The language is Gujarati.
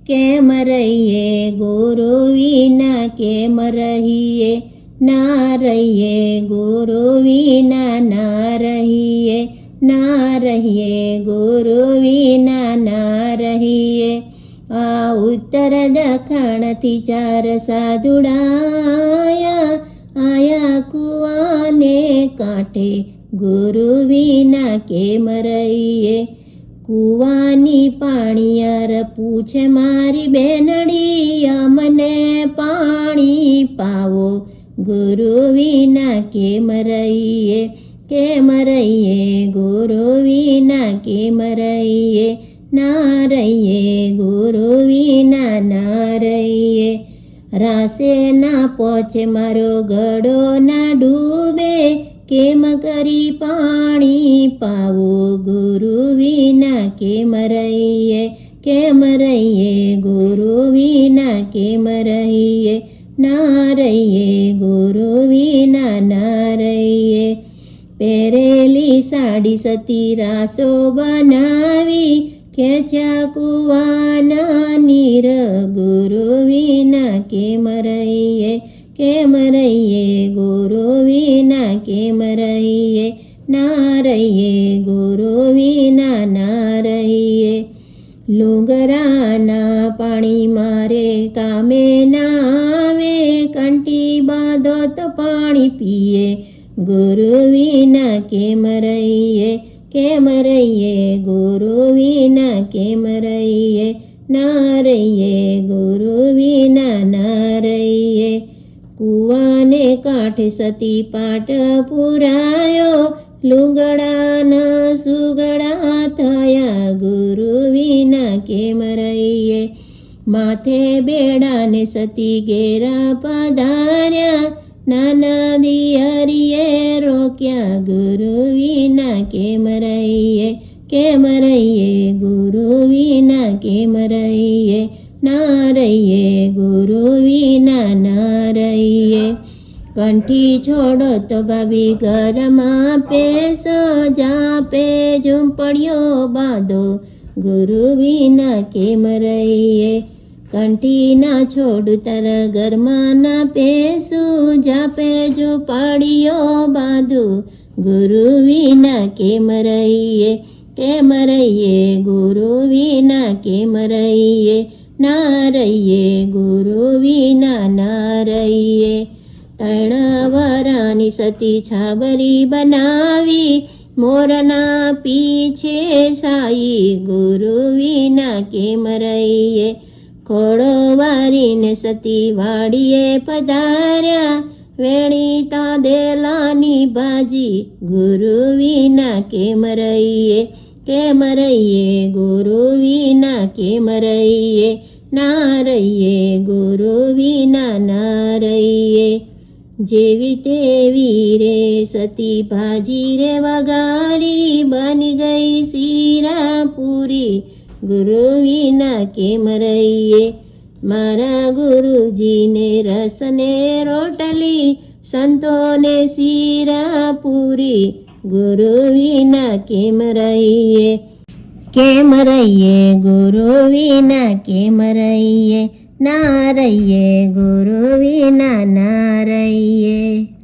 કેમ રહીએ ગુરુ વિના, કેમ રહીએ, ના રહીએ ગુરુ વિના, ના રહીએ, ના રહીએ ગુરુ વિના, ના રહીએ. આ ઉત્તર દખણથી ચાર સાધુડાયા, આયા કુવાને કાંઠે ગુરુ વિના કેમ રહીએ. કુવાની પાણીયાર પૂછે મારી બેનડી, અમને પાણી પાવો ગુરુ વિના કેમ રહીએ, કેમ રહીએ ગુરુ વિના, કેમ રહીએ, ના રહીએ ગુરુ વિના, ના રહીએ. રાસે ના પહોંચે મારો ગળો ના ડૂબે, કેમ કરી પાણી પાવું ગુરુ વિના, કેમ રહીએ, કેમ રહીએ ગુરુ વિના, કેમ રહીએ, ના રહીએ ગુરુ વિના, ના રહીએ. પહેરેલી સાડી સતી રાસો બનાવી, ખેંચ્યા કુવાના નીર ગુરુ વિના, કેમ રહીએ, કેમ રહીએ ગુરુ વિના, કેમ રહીએ, ના રહીએ ગુરુ વિના, ના રહીએ. લુગરાના પાણી મારે કામે ના આવે, કંઠી બાંધો તો પાણી પીએ ગુરુ વિના, કેમ રહીએ, કેમ રહીએ ગુરુ વિના, કેમ રહીએ, ના રહીએ ગુરુ વિના, ના રહીએ. કુવાને કાંઠે સતી પાટ પુરાયો, લુગડાના સુગડા થયા ગુરુ વિના, કેમ રહીએ. માથે બેડાને સતી ઘેરા પધાર્યા, નાના દિયરીએ રોક્યા ગુરુ વિના, કેમ રહીએ, કેમ રહીએ ગુરુ વિના, કેમ રહીએ, ના રહીએ ગુરુ વિના, ના રહીએ. કંઠી છોડો તો ભાભી ઘરમાં પેસો, જાપે ઝૂંપડીઓ બાંધો ગુરુ વિના, કેમ રહીએ. કંઠી ના છોડું તારા ઘરમાં ના પેસું, જાપે ઝૂંપડીઓ બાંધું ગુરુ વિના, કેમ રહીએ, કેમ રહીએ ગુરુ વિના, કેમ રહીએ, ના રહીએ ગુરુ વિના, ના રહીએ. ત્રણ વરાની સતી છાબરી બનાવી, મોરના પીછે સાઈ ગુરુ વિના, કેમ રહીએ. ખોળો વારીને સતી વાડીએ પધાર્યા, વેણી તાંદેલાની ભાજી ગુરુ વિના, કેમ રહીએ, કેમ રહીએ ગુરુ વિના, કેમ રહીએ, ના રહીએ ગુરુ વિના, ના રહીએ. જેવી તેવી રે સતી ભાજી રે વઘારી, બની ગઈ શીરા પૂરી ગુરુ વિના, કેમ રહીએ. મારા ગુરુજીને રસને રોટલી, સંતોને શીરા પૂરી ગુરુ વિના, કેમ રહીએ, કેમ રહીએ ગુરુ વિના, કેમ રહીએ, ના રહીએ ગુરુ વિના, ના રહીએ.